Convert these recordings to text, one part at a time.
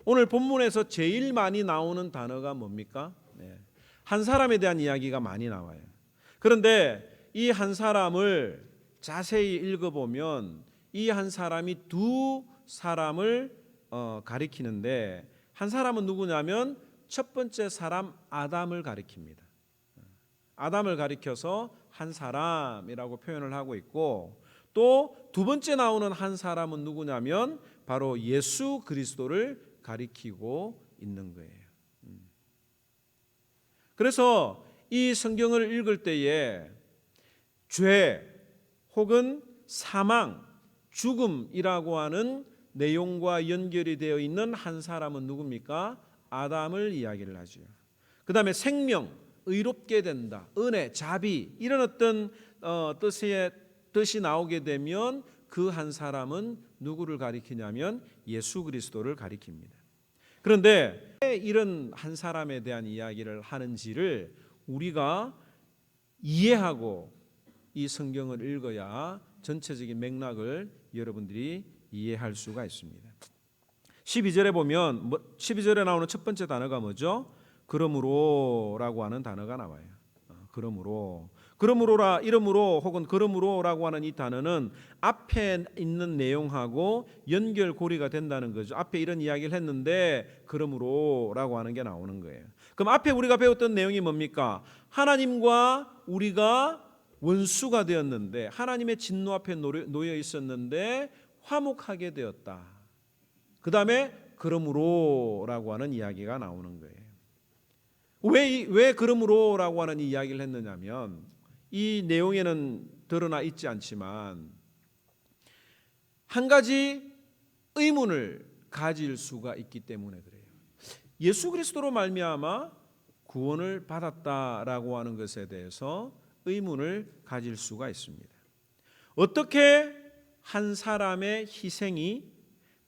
오늘 본문에서 제일 많이 나오는 단어가 뭡니까? 네. 한 사람에 대한 이야기가 많이 나와요. 그런데 이 한 사람을 자세히 읽어보면 이 한 사람이 두 사람을 가리키는데, 한 사람은 누구냐면 첫 번째 사람 아담을 가리킵니다. 아담을 가리켜서 한 사람이라고 표현을 하고 있고, 또 두 번째 나오는 한 사람은 누구냐면 바로 예수 그리스도를 가리키고 있는 거예요. 그래서 이 성경을 읽을 때에 죄 혹은 사망, 죽음이라고 하는 내용과 연결이 되어 있는 한 사람은 누굽니까? 아담을 이야기를 하죠. 그 다음에 생명, 의롭게 된다, 은혜, 자비, 이런 어떤 뜻이 나오게 되면 그 한 사람은 누구를 가리키냐면 예수 그리스도를 가리킵니다. 그런데 왜 이런 한 사람에 대한 이야기를 하는지를 우리가 이해하고 이 성경을 읽어야 전체적인 맥락을 여러분들이 이해할 수가 있습니다. 12절에 보면 12절에 나오는 첫 번째 단어가 뭐죠? 그러므로라고 하는 단어가 나와요. 그러므로라, 이러므로 혹은 그러므로라고 하는 이 단어는 앞에 있는 내용하고 연결고리가 된다는 거죠. 앞에 이런 이야기를 했는데 그러므로라고 하는 게 나오는 거예요. 그럼 앞에 우리가 배웠던 내용이 뭡니까? 하나님과 우리가 원수가 되었는데, 하나님의 진노 앞에 놓여 있었는데 화목하게 되었다. 그 다음에 그러므로라고 하는 이야기가 나오는 거예요. 왜 그러므로라고 하는 이야기를 했느냐면, 이 내용에는 드러나 있지 않지만 한 가지 의문을 가질 수가 있기 때문에 그래요. 예수 그리스도로 말미암아 구원을 받았다라고 하는 것에 대해서 의문을 가질 수가 있습니다. 어떻게 한 사람의 희생이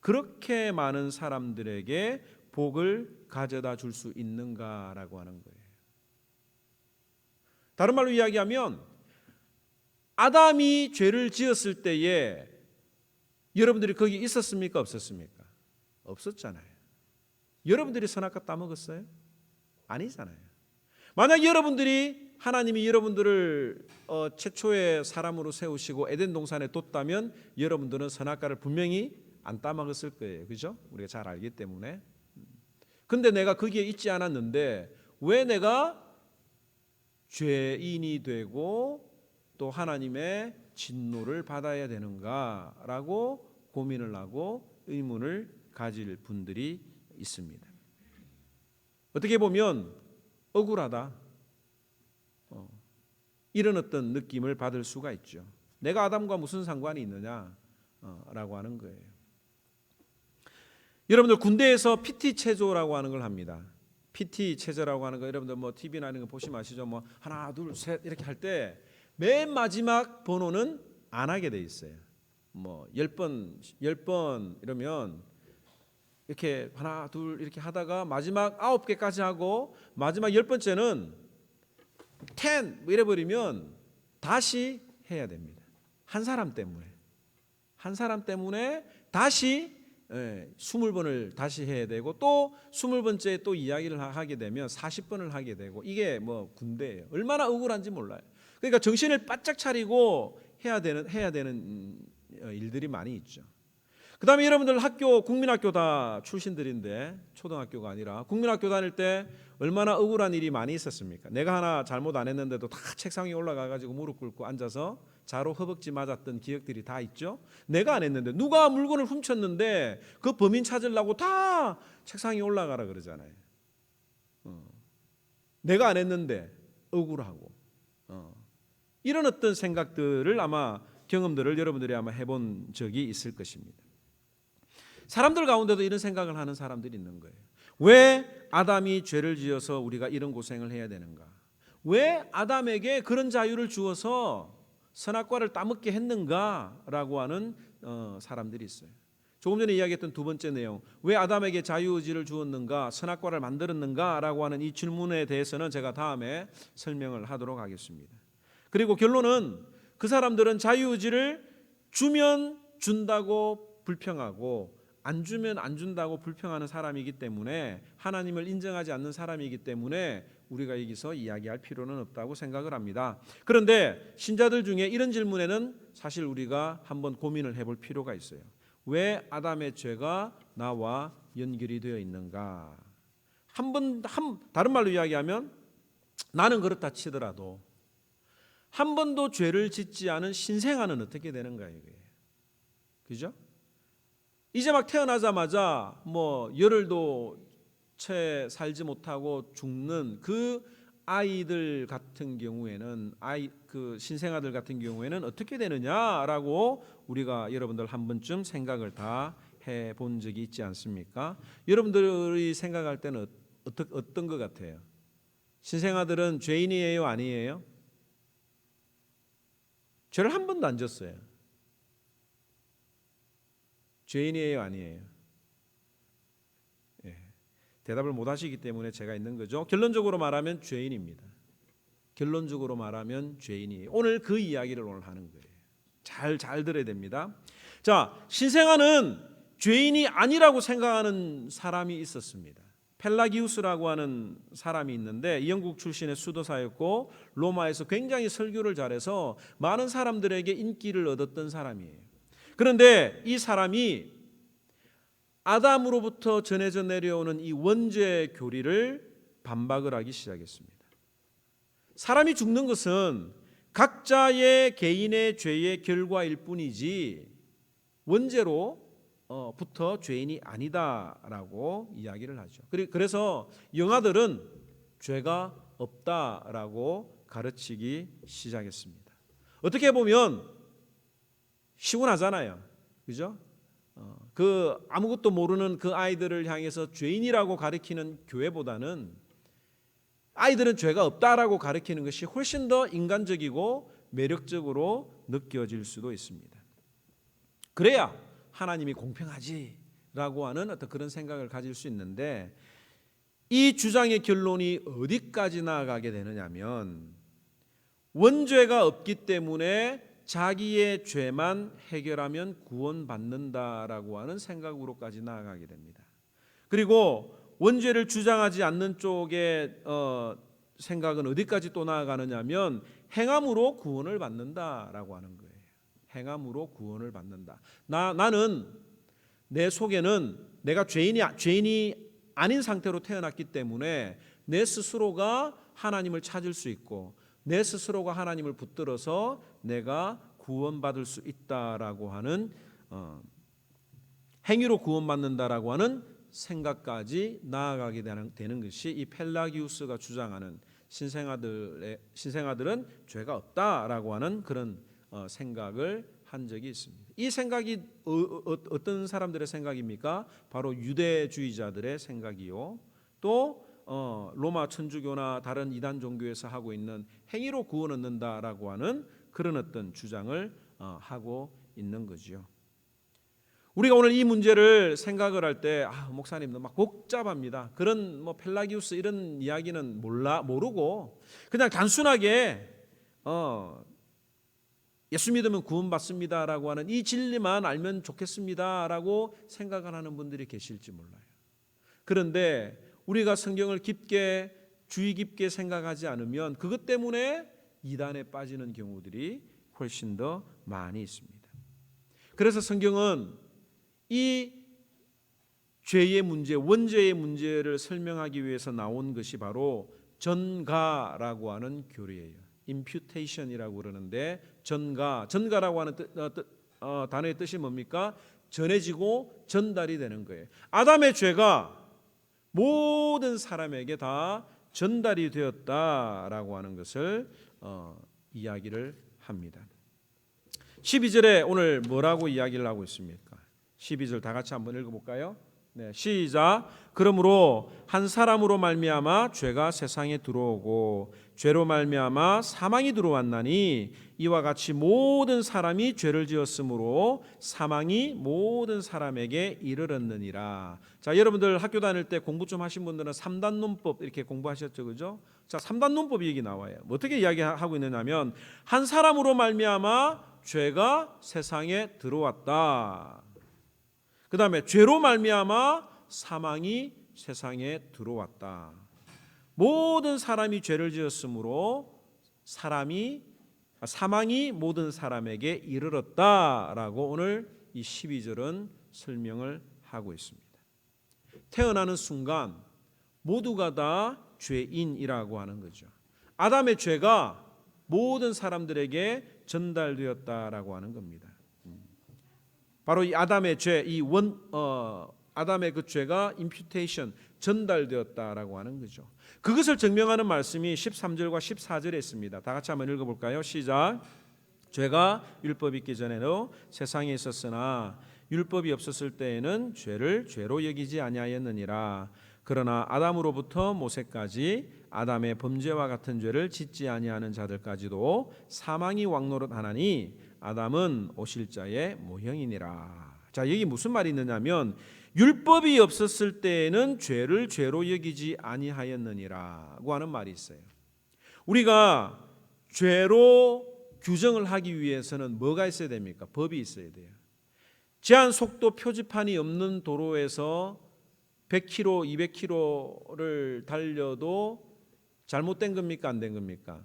그렇게 많은 사람들에게 복을 가져다 줄 수 있는가라고 하는 거예요. 다른 말로 이야기하면 아담이 죄를 지었을 때에 여러분들이 거기 있었습니까? 없었습니까? 없었잖아요. 여러분들이 선악과 따먹었어요? 아니잖아요. 만약 여러분들이 하나님이 여러분들을 최초의 사람으로 세우시고 에덴 동산에 뒀다면 여러분들은 선악과를 분명히 안 따먹었을 거예요. 그죠? 우리가 잘 알기 때문에. 근데 내가 거기에 있지 않았는데 왜 내가 죄인이 되고 또 하나님의 진노를 받아야 되는가라고 고민을 하고 의문을 가질 분들이 있습니다. 어떻게 보면 억울하다, 이런 어떤 느낌을 받을 수가 있죠. 내가 아담과 무슨 상관이 있느냐라고 하는 거예요. 여러분들 군대에서 PT 체조라고 하는 걸 합니다. PT 체조라고 하는 거 여러분들 뭐 TV나 이런 거 보시면 아시죠? 뭐 하나 둘 셋 이렇게 할 때 맨 마지막 번호는 안 하게 돼 있어요. 뭐 10번 이러면 이렇게 하나 둘 이렇게 하다가 마지막 9개까지 하고 마지막 10번째는 10 뭐 이래 버리면 다시 해야 됩니다. 한 사람 때문에 다시 20번을 다시 해야 되고, 또 20번째 또 이야기를 하게 되면 40번을 하게 되고, 이게 뭐 군대예요. 얼마나 억울한지 몰라요. 그러니까 정신을 바짝 차리고 해야 되는 일들이 많이 있죠. 그 다음에 여러분들 국민학교 다 출신들인데, 초등학교가 아니라 국민학교 다닐 때 얼마나 억울한 일이 많이 있었습니까? 내가 하나 잘못 안 했는데도 다 책상 위에 올라가가지고 무릎 꿇고 앉아서 자로 허벅지 맞았던 기억들이 다 있죠. 내가 안 했는데 누가 물건을 훔쳤는데 그 범인 찾으려고 다 책상 위에 올라가라 그러잖아요. 내가 안 했는데 억울하고 이런 어떤 생각들을 아마 경험들을 여러분들이 아마 해본 적이 있을 것입니다. 사람들 가운데도 이런 생각을 하는 사람들이 있는 거예요. 왜 아담이 죄를 지어서 우리가 이런 고생을 해야 되는가? 왜 아담에게 그런 자유를 주어서 선악과를 따먹게 했는가라고 하는 사람들이 있어요. 조금 전에 이야기했던 두 번째 내용, 왜 아담에게 자유의지를 주었는가, 선악과를 만들었는가라고 하는 이 질문에 대해서는 제가 다음에 설명을 하도록 하겠습니다. 그리고 결론은 그 사람들은 자유의지를 주면 준다고 불평하고 안 주면 안 준다고 불평하는 사람이기 때문에, 하나님을 인정하지 않는 사람이기 때문에 우리가 여기서 이야기할 필요는 없다고 생각을 합니다. 그런데 신자들 중에 이런 질문에는 사실 우리가 한번 고민을 해볼 필요가 있어요. 왜 아담의 죄가 나와 연결이 되어 있는가? 다른 말로 이야기하면, 나는 그렇다 치더라도 한 번도 죄를 짓지 않은 신생아는 어떻게 되는가 이거예요. 그죠? 이제 막 태어나자마자 열흘도 채 살지 못하고 죽는 그 아이들 같은 경우에는, 그 신생아들 같은 경우에는 어떻게 되느냐라고 우리가 여러분들 한 번쯤 생각을 다 해본 적이 있지 않습니까? 여러분들이 생각할 때는 어떤 것 같아요? 신생아들은 죄인이에요, 아니에요? 죄를 한 번도 안 졌어요. 죄인이에요, 아니에요? 예. 대답을 못 하시기 때문에 제가 있는 거죠. 결론적으로 말하면 죄인입니다. 결론적으로 말하면 죄인이에요. 오늘 그 이야기를 오늘 하는 거예요. 잘 들어야 됩니다. 자, 신생아는 죄인이 아니라고 생각하는 사람이 있었습니다. 펠라기우스라고 하는 사람이 있는데, 영국 출신의 수도사였고 로마에서 굉장히 설교를 잘해서 많은 사람들에게 인기를 얻었던 사람이에요. 그런데 이 사람이 아담으로부터 전해져 내려오는 이 원죄 교리를 반박을 하기 시작했습니다. 사람이 죽는 것은 각자의 개인의 죄의 결과일 뿐이지 원죄로부터 죄인이 아니다라고 이야기를 하죠. 그래서 영아들은 죄가 없다라고 가르치기 시작했습니다. 어떻게 보면 시원하잖아요, 그죠? 그 아무것도 모르는 그 아이들을 향해서 죄인이라고 가르치는 교회보다는 아이들은 죄가 없다라고 가르치는 것이 훨씬 더 인간적이고 매력적으로 느껴질 수도 있습니다. 그래야 하나님이 공평하지라고 하는 어떤 그런 생각을 가질 수 있는데, 이 주장의 결론이 어디까지 나아가게 되느냐면, 원죄가 없기 때문에 자기의 죄만 해결하면 구원받는다라고 하는 생각으로까지 나아가게 됩니다. 그리고 원죄를 주장하지 않는 쪽의 생각은 어디까지 또 나아가느냐면, 행함으로 구원을 받는다라고 하는 거예요. 행함으로 구원을 받는다. 나는 내 속에는 내가 죄인이 아닌 상태로 태어났기 때문에 내 스스로가 하나님을 찾을 수 있고, 내 스스로가 하나님을 붙들어서 내가 구원받을 수 있다라고 하는 행위로 구원받는다라고 하는 생각까지 나아가게 되는 것이 이 펠라기우스가 주장하는 신생아들은 죄가 없다라고 하는 그런 생각을 한 적이 있습니다. 이 생각이 어떤 사람들의 생각입니까? 바로 유대주의자들의 생각이요. 또 로마 천주교나 다른 이단 종교에서 하고 있는 행위로 구원 얻는다라고 하는 그런 어떤 주장을 하고 있는 거죠. 우리가 오늘 이 문제를 생각을 할 때, 목사님 너무 막 복잡합니다. 그런 펠라기우스 이런 이야기는 모르고 그냥 단순하게 예수 믿으면 구원받습니다라고 하는 이 진리만 알면 좋겠습니다라고 생각을 하는 분들이 계실지 몰라요. 그런데 우리가 성경을 주의 깊게 생각하지 않으면 그것 때문에 이단에 빠지는 경우들이 훨씬 더 많이 있습니다. 그래서 성경은 이 죄의 문제, 원죄의 문제를 설명하기 위해서 나온 것이 바로 전가라고 하는 교리예요. imputation이라고 그러는데, 전가라고 하는 단어의 뜻이 뭡니까? 전해지고 전달이 되는 거예요. 아담의 죄가 모든 사람에게 다 전달이 되었다라고 하는 것을 이야기를 합니다. 12절에 오늘 뭐라고 이야기를 하고 있습니까? 12절 다 같이 한번 읽어볼까요? 네, 시작. 그러므로 한 사람으로 말미암아 죄가 세상에 들어오고 죄로 말미암아 사망이 들어왔나니 이와 같이 모든 사람이 죄를 지었으므로 사망이 모든 사람에게 이르렀느니라. 자, 여러분들 학교 다닐 때 공부 좀 하신 분들은 3단 논법 이렇게 공부하셨죠, 그죠? 자, 3단 논법 얘기 나와요. 어떻게 이야기하고 있느냐면, 한 사람으로 말미암아 죄가 세상에 들어왔다. 그 다음에 죄로 말미암아 사망이 세상에 들어왔다. 모든 사람이 죄를 지었으므로 사망이 모든 사람에게 이르렀다라고 오늘 이 12절은 설명을 하고 있습니다. 태어나는 순간 모두가 다 죄인이라고 하는 거죠. 아담의 죄가 모든 사람들에게 전달되었다라고 하는 겁니다. 바로 이 아담의 죄, 아담의 그 죄가 imputation, 전달되었다라고 하는 거죠. 그것을 증명하는 말씀이 13절과 14절에 있습니다. 다 같이 한번 읽어볼까요? 시작. 죄가 율법이 있기 전에도 세상에 있었으나 율법이 없었을 때에는 죄를 죄로 여기지 아니하였느니라. 그러나 아담으로부터 모세까지 아담의 범죄와 같은 죄를 짓지 아니하는 자들까지도 사망이 왕노릇하나니 아담은 오실 자의 모형이니라. 자, 여기 무슨 말이 있느냐면 율법이 없었을 때에는 죄를 죄로 여기지 아니하였느니라고 하는 말이 있어요. 우리가 죄로 규정을 하기 위해서는 뭐가 있어야 됩니까? 법이 있어야 돼요. 제한 속도 표지판이 없는 도로에서 100km, 200km를 달려도 잘못된 겁니까? 안 된 겁니까?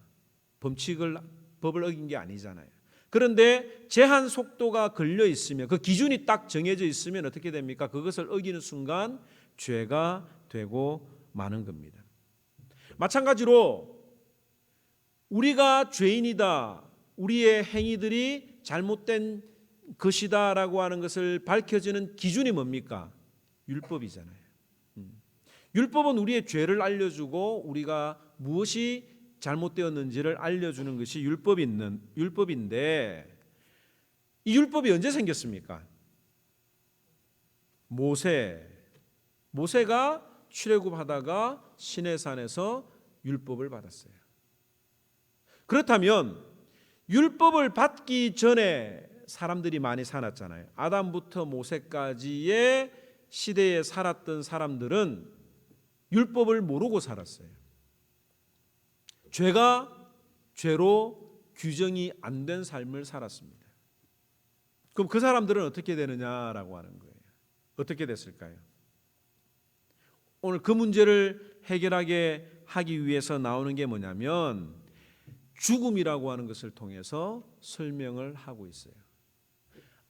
법을 어긴 게 아니잖아요. 그런데 제한 속도가 걸려 있으면, 그 기준이 딱 정해져 있으면 어떻게 됩니까? 그것을 어기는 순간 죄가 되고 마는 겁니다. 마찬가지로 우리가 죄인이다, 우리의 행위들이 잘못된 것이다라고 하는 것을 밝혀지는 기준이 뭡니까? 율법이잖아요. 율법은 우리의 죄를 알려주고 우리가 무엇이 잘못되었는지를 알려주는 것이 율법인데, 이 율법이 언제 생겼습니까? 모세가 출애굽하다가 시내산에서 율법을 받았어요. 그렇다면 율법을 받기 전에 사람들이 많이 살았잖아요. 아담부터 모세까지의 시대에 살았던 사람들은 율법을 모르고 살았어요. 죄가 죄로 규정이 안 된 삶을 살았습니다. 그럼 그 사람들은 어떻게 되느냐라고 하는 거예요. 어떻게 됐을까요? 오늘 그 문제를 해결하게 하기 위해서 나오는 게 뭐냐면 죽음이라고 하는 것을 통해서 설명을 하고 있어요.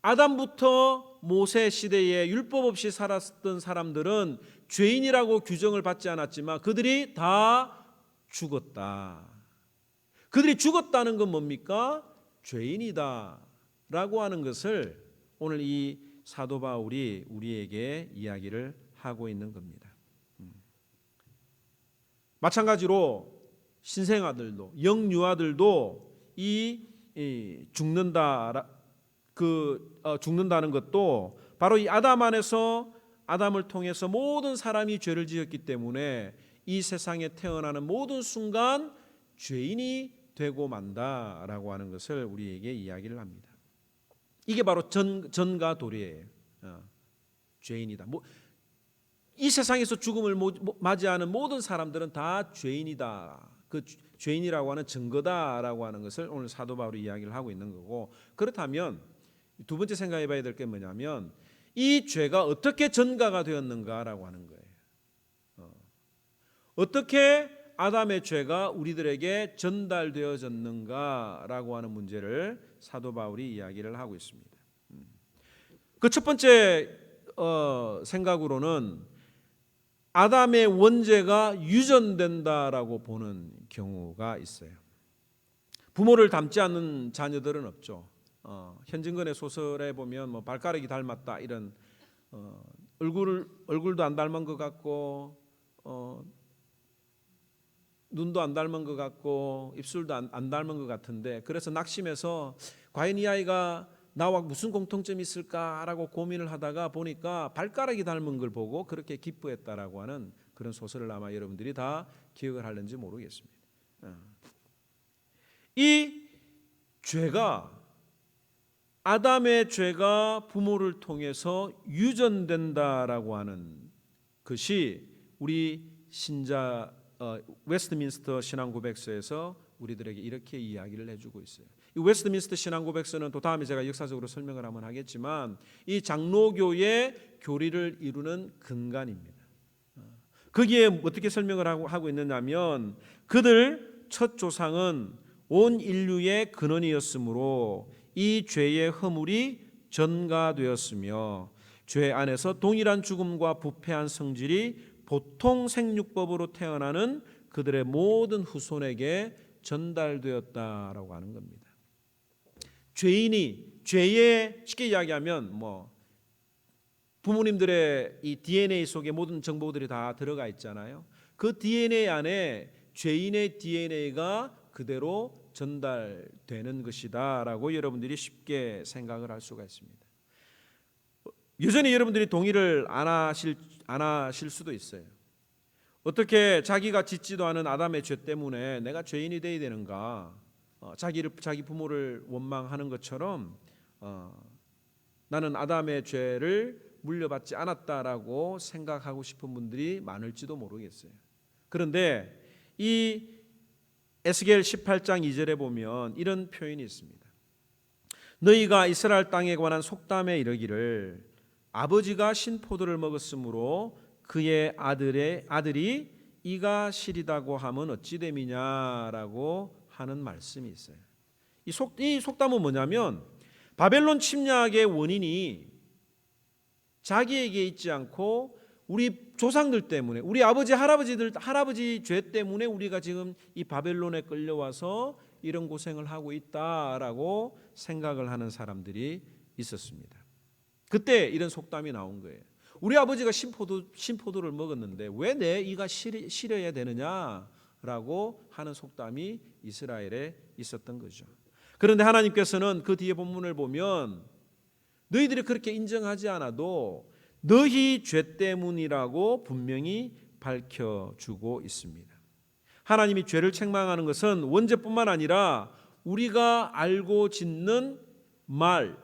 아담부터 모세 시대에 율법 없이 살았던 사람들은 죄인이라고 규정을 받지 않았지만 그들이 다 죽었다. 그들이 죽었다는 건 뭡니까? 죄인이다 라고 하는 것을 오늘 이 사도 바울이 우리에게 이야기를 하고 있는 겁니다. 마찬가지로 신생아들도, 영유아들도 죽는다는 것도 바로 이 아담 안에서, 아담을 통해서 모든 사람이 죄를 지었기 때문에 이 세상에 태어나는 모든 순간 죄인이 되고 만다라고 하는 것을 우리에게 이야기를 합니다. 이게 바로 전과 도래예요. 죄인이다. 이 세상에서 죽음을 맞이하는 모든 사람들은 다 죄인이다. 그 죄인이라고 하는 증거다라고 하는 것을 오늘 사도 바울이 이야기를 하고 있는 거고, 그렇다면 두 번째 생각해 봐야 될 게 뭐냐면 이 죄가 어떻게 전가가 되었는가라고 하는 거예요. 어떻게 아담의 죄가 우리들에게 전달되어졌는가라고 하는 문제를 사도 바울이 이야기를 하고 있습니다. 그 첫 번째 생각으로는 아담의 원죄가 유전된다라고 보는 경우가 있어요. 부모를 닮지 않는 자녀들은 없죠. 현진건의 소설에 보면 뭐 발가락이 닮았다 이런 얼굴도 안 닮은 것 같고 눈도 안 닮은 것 같고 입술도 안 닮은 것 같은데, 그래서 낙심해서 과연 이 아이가 나와 무슨 공통점이 있을까라고 고민을 하다가 보니까 발가락이 닮은 걸 보고 그렇게 기뻐했다라고 하는 그런 소설을 아마 여러분들이 다 기억을 하는지 모르겠습니다. 이 죄가, 아담의 죄가 부모를 통해서 유전된다라고 하는 것이 우리 신자 웨스트민스터 신앙고백서에서 우리들에게 이렇게 이야기를 해주고 있어요. 이 웨스트민스터 신앙고백서는 또 다음에 제가 역사적으로 설명을 한번 하겠지만 이 장로교의 교리를 이루는 근간입니다. 거기에 어떻게 설명을 하고 있느냐면 그들 첫 조상은 온 인류의 근원이었으므로 이 죄의 허물이 전가되었으며 죄 안에서 동일한 죽음과 부패한 성질이 보통 생육법으로 태어나는 그들의 모든 후손에게 전달되었다라고 하는 겁니다. 죄인이 죄의 쉽게 이야기하면 부모님들의 이 DNA 속에 모든 정보들이 다 들어가 있잖아요. 그 DNA 안에 죄인의 DNA가 그대로 전달되는 것이다라고 여러분들이 쉽게 생각을 할 수가 있습니다. 여전히 여러분들이 동의를 안 하실 수도 있어요. 어떻게 자기가 짓지도 않은 아담의 죄 때문에 내가 죄인이 되어야 되는가? 자기 부모를 원망하는 것처럼 나는 아담의 죄를 물려받지 않았다라고 생각하고 싶은 분들이 많을지도 모르겠어요. 그런데 이 에스겔 18장 2절에 보면 이런 표현이 있습니다. 너희가 이스라엘 땅에 관한 속담에 이르기를 아버지가 신포도를 먹었으므로 그의 아들이 이가 시리다고 하면 어찌 됨이냐라고 하는 말씀이 있어요. 이 속담은 뭐냐면 바벨론 침략의 원인이 자기에게 있지 않고 우리 조상들 때문에 우리 할아버지 죄 때문에 우리가 지금 이 바벨론에 끌려와서 이런 고생을 하고 있다라고 생각을 하는 사람들이 있었습니다. 그때 이런 속담이 나온 거예요. 우리 아버지가 신포도를 먹었는데 왜 내 이가 시려야 되느냐라고 하는 속담이 이스라엘에 있었던 거죠. 그런데 하나님께서는 그 뒤에 본문을 보면 너희들이 그렇게 인정하지 않아도 너희 죄 때문이라고 분명히 밝혀주고 있습니다. 하나님이 죄를 책망하는 것은 원죄뿐만 아니라 우리가 알고 짓는 말,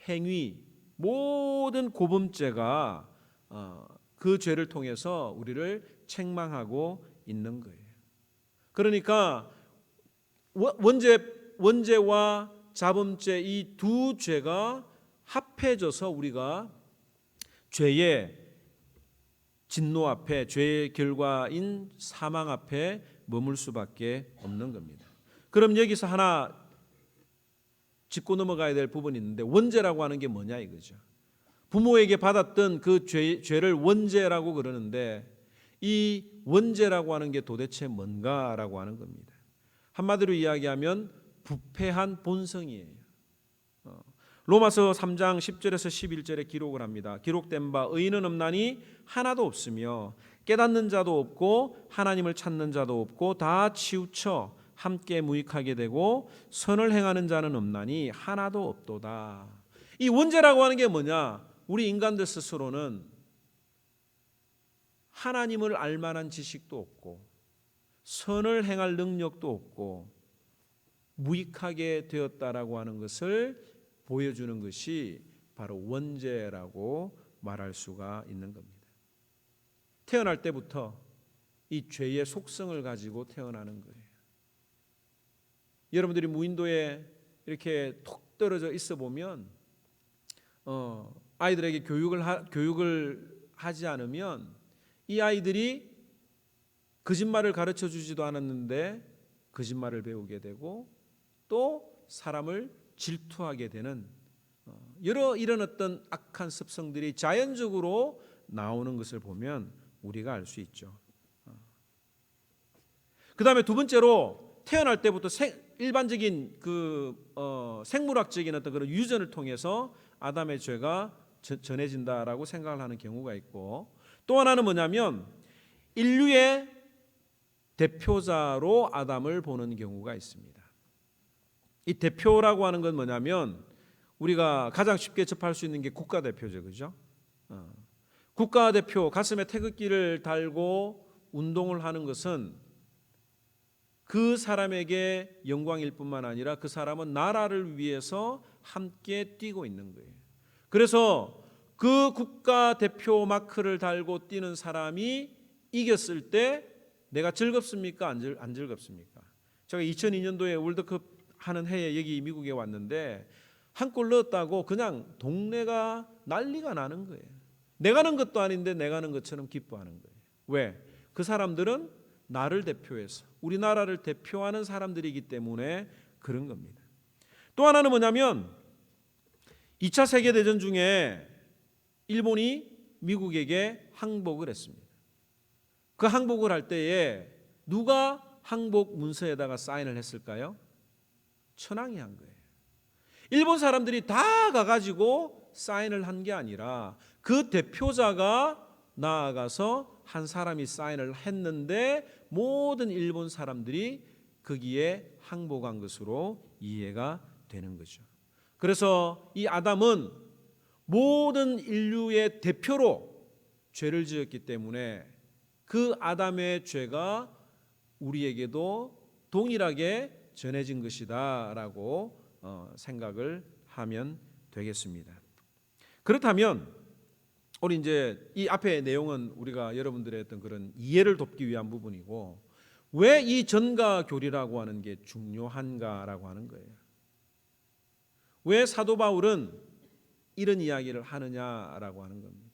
행위, 모든 고범죄가 그 죄를 통해서 우리를 책망하고 있는 거예요. 그러니까 원죄와 자범죄 이 두 죄가 합해져서 우리가 죄의 진노 앞에 죄의 결과인 사망 앞에 머물 수밖에 없는 겁니다. 그럼 여기서 하나 짚고 넘어가야 될 부분이 있는데 원죄라고 하는 게 뭐냐 이거죠. 부모에게 받았던 그 죄를 원죄라고 그러는데 이 원죄라고 하는 게 도대체 뭔가라고 하는 겁니다. 한마디로 이야기하면 부패한 본성이에요. 로마서 3장 10절에서 11절에 기록을 합니다. 기록된 바 의인은 없나니 하나도 없으며 깨닫는 자도 없고 하나님을 찾는 자도 없고 다 치우쳐 함께 무익하게 되고 선을 행하는 자는 없나니 하나도 없도다. 이 원죄라고 하는 게 뭐냐? 우리 인간들 스스로는 하나님을 알 만한 지식도 없고 선을 행할 능력도 없고 무익하게 되었다라고 하는 것을 보여주는 것이 바로 원죄라고 말할 수가 있는 겁니다. 태어날 때부터 이 죄의 속성을 가지고 태어나는 거예요. 여러분들이 무인도에 이렇게 톡 떨어져 있어 보면 아이들에게 교육을 하지 않으면 이 아이들이 거짓말을 가르쳐 주지도 않았는데 거짓말을 배우게 되고 또 사람을 질투하게 되는 이런 어떤 악한 습성들이 자연적으로 나오는 것을 보면 우리가 알 수 있죠. 그 다음에 두 번째로 태어날 때부터 일반적인 생물학적인 어떤 그런 유전을 통해서 아담의 죄가 전해진다라고 생각을 하는 경우가 있고 또 하나는 뭐냐면 인류의 대표자로 아담을 보는 경우가 있습니다. 이 대표라고 하는 건 뭐냐면 우리가 가장 쉽게 접할 수 있는 게 국가대표죠, 그죠? 국가대표 가슴에 태극기를 달고 운동을 하는 것은 그 사람에게 영광일 뿐만 아니라 그 사람은 나라를 위해서 함께 뛰고 있는 거예요. 그래서 그 국가대표 마크를 달고 뛰는 사람이 이겼을 때 내가 즐겁습니까? 안 즐겁습니까? 제가 2002년도에 월드컵 하는 해에 여기 미국에 왔는데 한 골 넣었다고 그냥 동네가 난리가 나는 거예요. 내가 넣은 것도 아닌데 내가 넣은 것처럼 기뻐하는 거예요. 왜? 그 사람들은 나를 대표해서 우리나라를 대표하는 사람들이기 때문에 그런 겁니다. 또 하나는 뭐냐면 2차 세계대전 중에 일본이 미국에게 항복을 했습니다. 그 항복을 할 때에 누가 항복 문서에다가 사인을 했을까요? 천황이 한 거예요. 일본 사람들이 다 가가지고 사인을 한 게 아니라 그 대표자가 나아가서 한 사람이 사인을 했는데 모든 일본 사람들이 거기에 항복한 것으로 이해가 되는 거죠. 그래서 이 아담은 모든 인류의 대표로 죄를 지었기 때문에 그 아담의 죄가 우리에게도 동일하게 전해진 것이다 라고 생각을 하면 되겠습니다. 그렇다면 우리 이제 이 앞의 내용은 우리가 여러분들의 어떤 그런 이해를 돕기 위한 부분이고 왜 이 전가 교리라고 하는 게 중요한가라고 하는 거예요. 왜 사도 바울은 이런 이야기를 하느냐라고 하는 겁니다.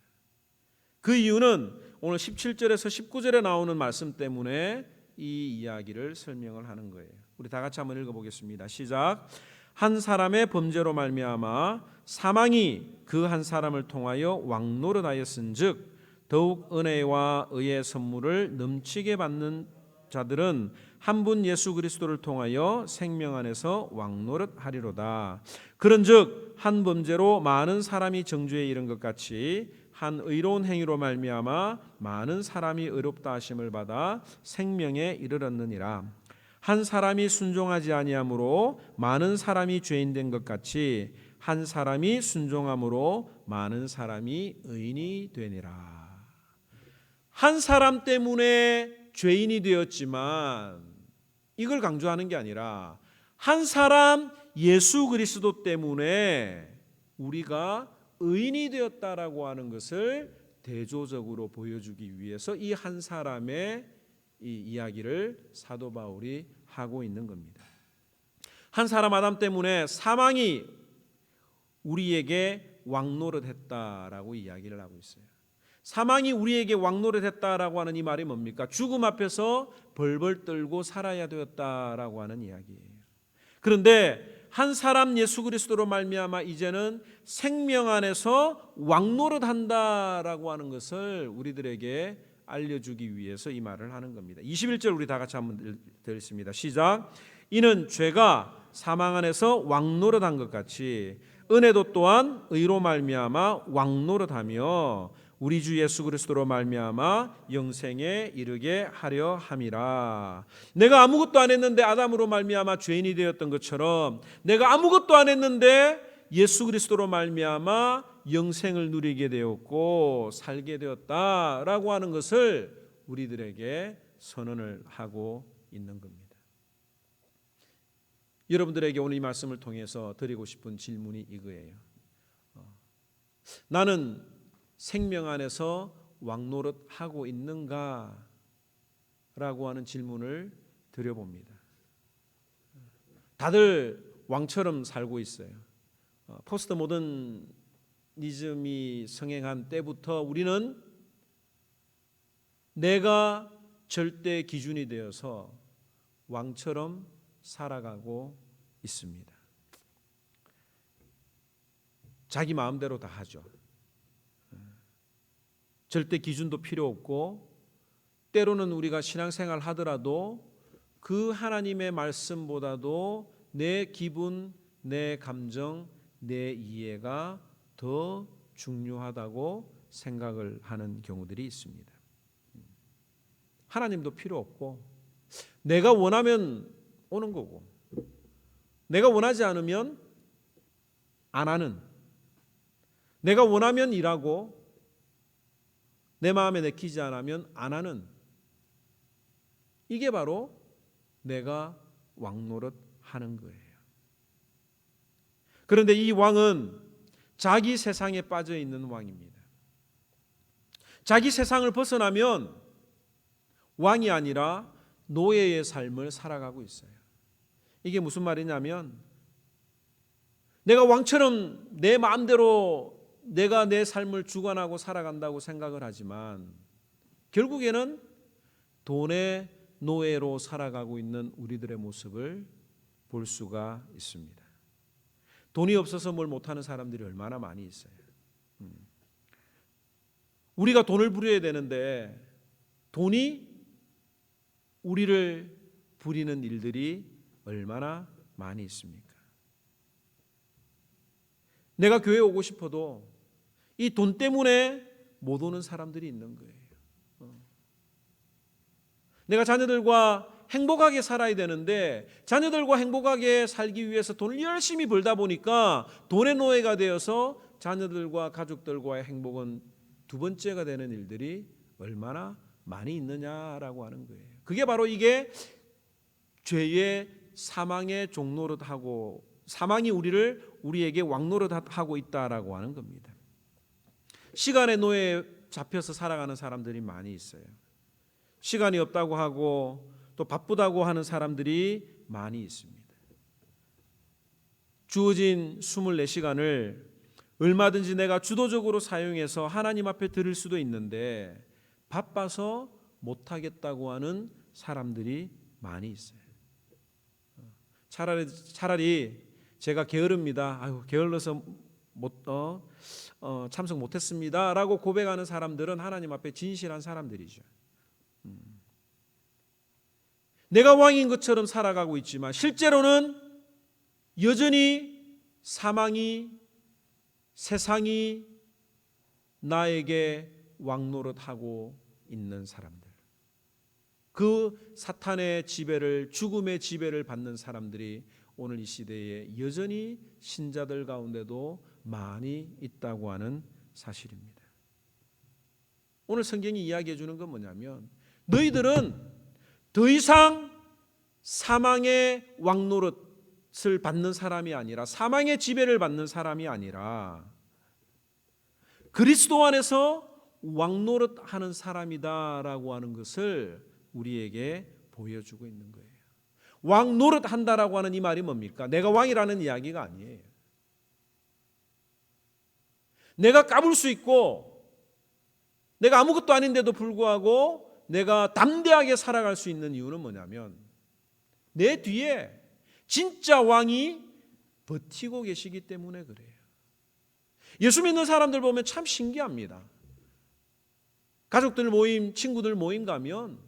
그 이유는 오늘 17절에서 19절에 나오는 말씀 때문에 이 이야기를 설명을 하는 거예요. 우리 다 같이 한번 읽어보겠습니다. 시작. 한 사람의 범죄로 말미암아 사망이 그 한 사람을 통하여 왕노릇하였은즉 더욱 은혜와 의의 선물을 넘치게 받는 자들은 한 분 예수 그리스도를 통하여 생명 안에서 왕노릇하리로다. 그런즉 한 범죄로 많은 사람이 정죄에 이른 것 같이 한 의로운 행위로 말미암아 많은 사람이 의롭다 하심을 받아 생명에 이르렀느니라. 한 사람이 순종하지 아니함으로 많은 사람이 죄인 된 것 같이 한 사람이 순종함으로 많은 사람이 의인이 되니라. 한 사람 때문에 죄인이 되었지만 이걸 강조하는 게 아니라 한 사람 예수 그리스도 때문에 우리가 의인이 되었다라고 하는 것을 대조적으로 보여주기 위해서 이 한 사람의 이 이야기를 사도 바울이 하고 있는 겁니다. 한 사람 아담 때문에 사망이 우리에게 왕노릇했다라고 이야기를 하고 있어요. 사망이 우리에게 왕노릇했다라고 하는 이 말이 뭡니까? 죽음 앞에서 벌벌 떨고 살아야 되었다라고 하는 이야기예요. 그런데 한 사람 예수 그리스도로 말미암아 이제는 생명 안에서 왕노릇한다라고 하는 것을 우리들에게 알려주기 위해서 이 말을 하는 겁니다. 21절 우리 다 같이 한번 읽겠습니다. 시작. 이는 죄가 사망 안에서 왕노릇한 것 같이 은혜도 또한 의로 말미암아 왕노릇하며 우리 주 예수 그리스도로 말미암아 영생에 이르게 하려 함이라. 내가 아무것도 안 했는데 아담으로 말미암아 죄인이 되었던 것처럼 내가 아무것도 안 했는데 예수 그리스도로 말미암아 영생을 누리게 되었고 살게 되었다라고 하는 것을 우리들에게 선언을 하고 있는 겁니다. 여러분들에게 오늘 이 말씀을 통해서 드리고 싶은 질문이 이거예요. 나는 생명 안에서 왕노릇하고 있는가? 라고 하는 질문을 드려봅니다. 다들 왕처럼 살고 있어요. 포스트 모더니즘이 성행한 때부터 우리는 내가 절대 기준이 되어서 왕처럼 살아가고 있습니다. 자기 마음대로 다 하죠. 절대 기준도 필요 없고 때로는 우리가 신앙생활 하더라도 그 하나님의 말씀보다도 내 기분, 내 감정, 내 이해가 더 중요하다고 생각을 하는 경우들이 있습니다. 하나님도 필요 없고 내가 원하면 오는 거고 내가 원하지 않으면 안 하는, 내가 원하면 일하고 내 마음에 내키지 않으면 안 하는, 이게 바로 내가 왕노릇하는 거예요. 그런데 이 왕은 자기 세상에 빠져 있는 왕입니다. 자기 세상을 벗어나면 왕이 아니라 노예의 삶을 살아가고 있어요. 이게 무슨 말이냐면 내가 왕처럼 내 마음대로 내가 내 삶을 주관하고 살아간다고 생각을 하지만 결국에는 돈의 노예로 살아가고 있는 우리들의 모습을 볼 수가 있습니다. 돈이 없어서 뭘 못하는 사람들이 얼마나 많이 있어요. 우리가 돈을 부려야 되는데 돈이 우리를 부리는 일들이 얼마나 많이 있습니까? 내가 교회에 오고 싶어도 이 돈 때문에 못 오는 사람들이 있는 거예요. 내가 자녀들과 행복하게 살아야 되는데 자녀들과 행복하게 살기 위해서 돈을 열심히 벌다 보니까 돈의 노예가 되어서 자녀들과 가족들과의 행복은 두 번째가 되는 일들이 얼마나 많이 있느냐라고 하는 거예요. 그게 바로 이게 죄의 사망의 종노릇하고 사망이 우리에게 왕노릇하고 있다라고 하는 겁니다. 시간의 노예에 잡혀서 살아가는 사람들이 많이 있어요. 시간이 없다고 하고 또 바쁘다고 하는 사람들이 많이 있습니다. 주어진 24시간을 얼마든지 내가 주도적으로 사용해서 하나님 앞에 드릴 수도 있는데 바빠서 못하겠다고 하는 사람들이 많이 있어요. 차라리 제가 게으릅니다. 아유, 게을러서 참석 못했습니다 라고 고백하는 사람들은 하나님 앞에 진실한 사람들이죠. 내가 왕인 것처럼 살아가고 있지만 실제로는 여전히 사망이 세상이 나에게 왕노릇하고 있는 사람들, 그 사탄의 지배를 죽음의 지배를 받는 사람들이 오늘 이 시대에 여전히 신자들 가운데도 많이 있다고 하는 사실입니다. 오늘 성경이 이야기해 주는 건 뭐냐면 너희들은 더 이상 사망의 왕노릇을 받는 사람이 아니라 사망의 지배를 받는 사람이 아니라 그리스도 안에서 왕노릇하는 사람이다라고 하는 것을 우리에게 보여주고 있는 거예요. 왕노릇한다라고 하는 이 말이 뭡니까? 내가 왕이라는 이야기가 아니에요. 내가 까불 수 있고 내가 아무것도 아닌데도 불구하고 내가 담대하게 살아갈 수 있는 이유는 뭐냐면 내 뒤에 진짜 왕이 버티고 계시기 때문에 그래요. 예수 믿는 사람들 보면 참 신기합니다. 가족들 모임, 친구들 모임 가면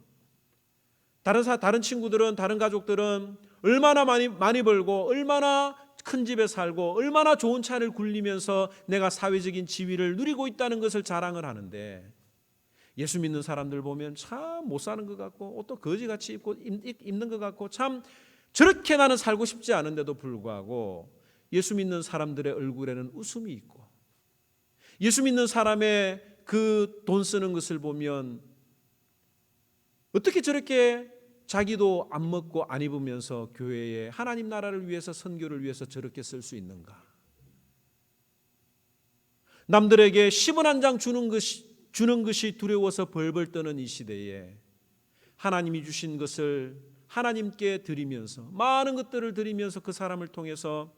다른 친구들은, 다른 가족들은 얼마나 많이 벌고 얼마나 큰 집에 살고 얼마나 좋은 차를 굴리면서 내가 사회적인 지위를 누리고 있다는 것을 자랑을 하는데 예수 믿는 사람들 보면 참 못 사는 것 같고 옷도 거지같이 입는 것 같고 참 저렇게 나는 살고 싶지 않은데도 불구하고 예수 믿는 사람들의 얼굴에는 웃음이 있고 예수 믿는 사람의 그 돈 쓰는 것을 보면 어떻게 저렇게 자기도 안 먹고 안 입으면서 교회에 하나님 나라를 위해서 선교를 위해서 저렇게 쓸 수 있는가? 남들에게 10원 한 장 주는 것이 두려워서 벌벌 떠는 이 시대에 하나님이 주신 것을 하나님께 드리면서 많은 것들을 드리면서 그 사람을 통해서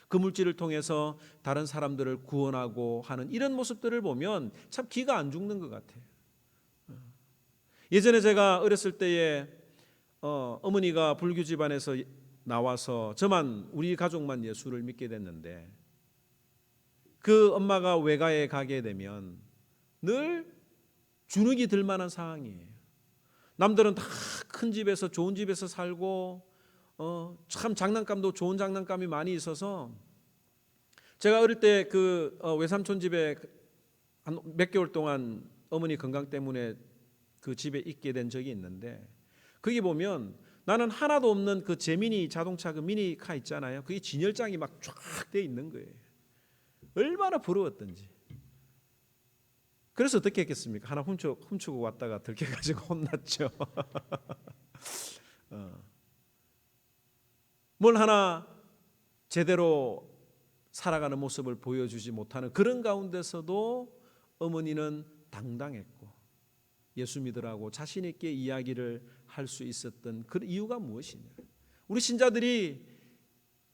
그 물질을 통해서 다른 사람들을 구원하고 하는 이런 모습들을 보면 참 기가 안 죽는 것 같아요. 예전에 제가 어렸을 때에 어머니가 불교 집안에서 나와서 우리 가족만 예수를 믿게 됐는데 그 엄마가 외가에 가게 되면 늘 주눅이 들 만한 상황이에요. 남들은 다 큰 집에서 좋은 집에서 살고 참 장난감도 좋은 장난감이 많이 있어서 제가 어릴 때 그 외삼촌 집에 한 몇 개월 동안 어머니 건강 때문에 그 집에 있게 된 적이 있는데 거기 보면 나는 하나도 없는 그 제미니 자동차 그 미니카 있잖아요. 그게 진열장이 막 쫙 돼 있는 거예요. 얼마나 부러웠던지. 그래서 어떻게 했겠습니까? 하나 훔치고 왔다가 들켜가지고 혼났죠. 뭘 하나 제대로 살아가는 모습을 보여주지 못하는 그런 가운데서도 어머니는 당당했고 예수 믿으라고 자신 있게 이야기를 할 수 있었던 그 이유가 무엇이냐? 우리 신자들이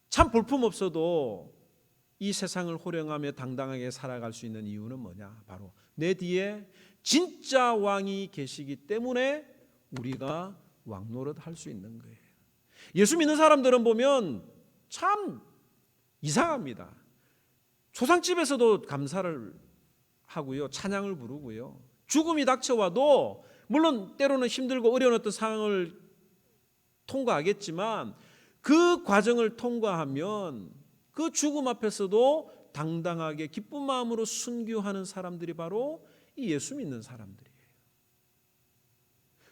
참 볼품없어도 이 세상을 호령하며 당당하게 살아갈 수 있는 이유는 뭐냐? 바로 내 뒤에 진짜 왕이 계시기 때문에 우리가 왕노릇 할 수 있는 거예요. 예수 믿는 사람들은 보면 참 이상합니다. 초상집에서도 감사를 하고요, 찬양을 부르고요, 죽음이 닥쳐와도 물론 때로는 힘들고 어려운 어떤 상황을 통과하겠지만 그 과정을 통과하면 그 죽음 앞에서도 당당하게 기쁜 마음으로 순교하는 사람들이 바로 이 예수 믿는 사람들이에요.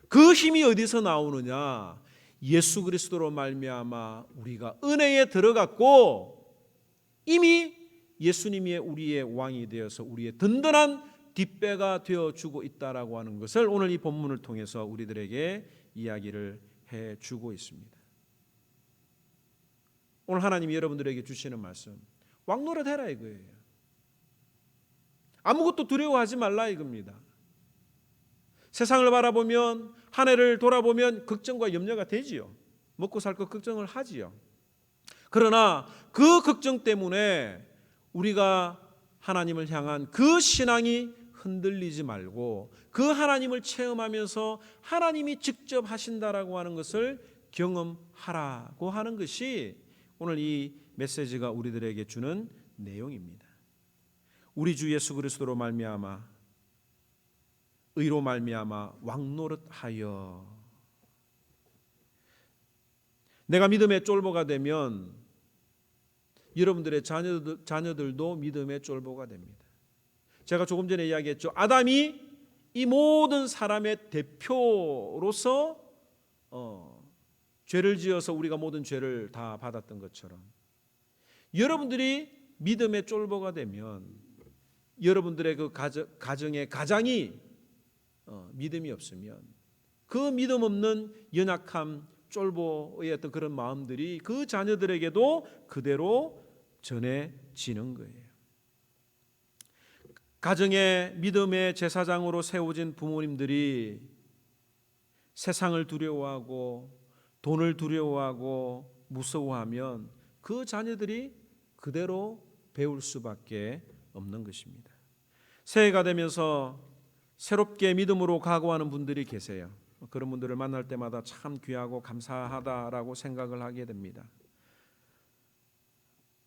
그 힘이 어디서 나오느냐? 예수 그리스도로 말미암아 우리가 은혜에 들어갔고 이미 예수님이 우리의 왕이 되어서 우리의 든든한 뒷배가 되어주고 있다라고 하는 것을 오늘 이 본문을 통해서 우리들에게 이야기를 해주고 있습니다. 오늘 하나님이 여러분들에게 주시는 말씀, 왕노릇 해라 이거예요. 아무것도 두려워하지 말라 이겁니다. 세상을 바라보면, 한 해를 돌아보면 걱정과 염려가 되지요. 먹고 살 것 걱정을 하지요. 그러나 그 걱정 때문에 우리가 하나님을 향한 그 신앙이 흔들리지 말고 그 하나님을 체험하면서 하나님이 직접 하신다라고 하는 것을 경험하라고 하는 것이 오늘 이 메시지가 우리들에게 주는 내용입니다. 우리 주 예수 그리스도로 말미암아 의로 말미암아 왕노릇하여, 내가 믿음의 쫄보가 되면 여러분들의 자녀들도 믿음의 쫄보가 됩니다. 제가 조금 전에 이야기했죠. 아담이 이 모든 사람의 대표로서 죄를 지어서 우리가 모든 죄를 다 받았던 것처럼 여러분들이 믿음의 쫄보가 되면 여러분들의 그 가정의 가장이 믿음이 없으면 그 믿음 없는 연약함, 쫄보의 어떤 그런 마음들이 그 자녀들에게도 그대로 전해지는 거예요. 가정의 믿음의 제사장으로 세워진 부모님들이 세상을 두려워하고 돈을 두려워하고 무서워하면 그 자녀들이 그대로 배울 수밖에 없는 것입니다. 새해가 되면서 새롭게 믿음으로 각오하는 분들이 계세요. 그런 분들을 만날 때마다 참 귀하고 감사하다라고 생각을 하게 됩니다.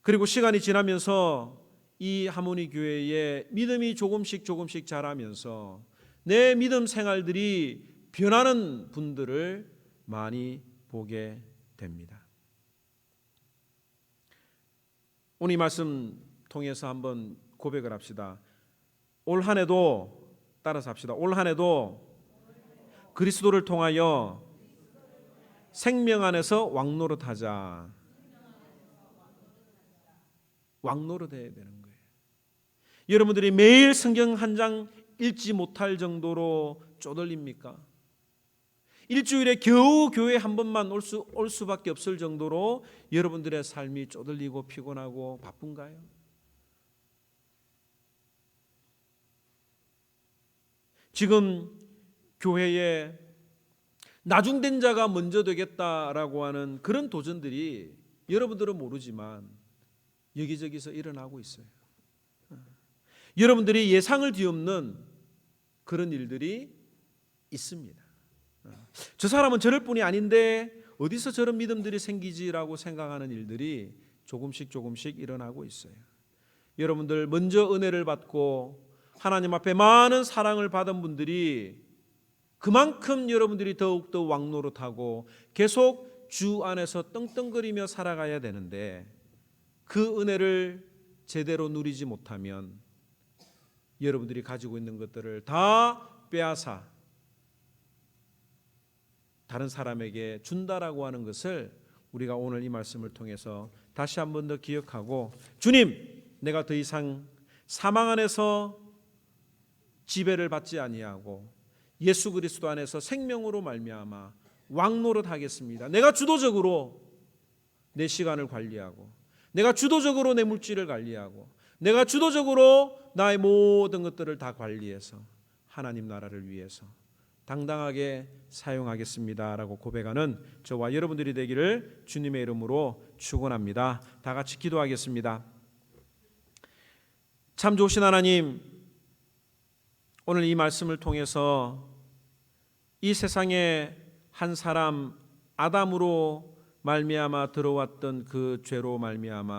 그리고 시간이 지나면서 이 하모니 교회의 믿음이 조금씩 자라면서 내 믿음 생활들이 변하는 분들을 많이 보게 됩니다. 오늘 이 말씀 통해서 한번 고백을 합시다. 올 한 해도 따라서 합시다. 올 한 해도 그리스도를 통하여 생명 안에서 왕노릇하자. 왕노릇해야 되는 거예요. 여러분들이 매일 성경 한 장 읽지 못할 정도로 쪼들립니까? 일주일에 겨우 교회 한 번만 올 수밖에 없을 정도로 여러분들의 삶이 쪼들리고 피곤하고 바쁜가요? 지금 교회에 나중된 자가 먼저 되겠다라고 하는 그런 도전들이 여러분들은 모르지만 여기저기서 일어나고 있어요. 여러분들이 예상을 뒤엎는 그런 일들이 있습니다. 저 사람은 저럴 뿐이 아닌데 어디서 저런 믿음들이 생기지라고 생각하는 일들이 조금씩 일어나고 있어요. 여러분들 먼저 은혜를 받고 하나님 앞에 많은 사랑을 받은 분들이 그만큼 여러분들이 더욱더 왕노릇하고 계속 주 안에서 떵떵거리며 살아가야 되는데 그 은혜를 제대로 누리지 못하면 여러분들이 가지고 있는 것들을 다 빼앗아 다른 사람에게 준다라고 하는 것을 우리가 오늘 이 말씀을 통해서 다시 한 번 더 기억하고, 주님, 내가 더 이상 사망 안에서 지배를 받지 아니하고 예수 그리스도 안에서 생명으로 말미암아 왕노릇 하겠습니다. 내가 주도적으로 내 시간을 관리하고, 내가 주도적으로 내 물질을 관리하고, 내가 주도적으로 나의 모든 것들을 다 관리해서 하나님 나라를 위해서 당당하게 사용하겠습니다라고 고백하는 저와 여러분들이 되기를 주님의 이름으로 축원합니다. 다 같이 기도하겠습니다. 참 좋으신 하나님, 오늘 이 말씀을 통해서 이 세상에 한 사람 아담으로 말미암아 들어왔던 그 죄로 말미암아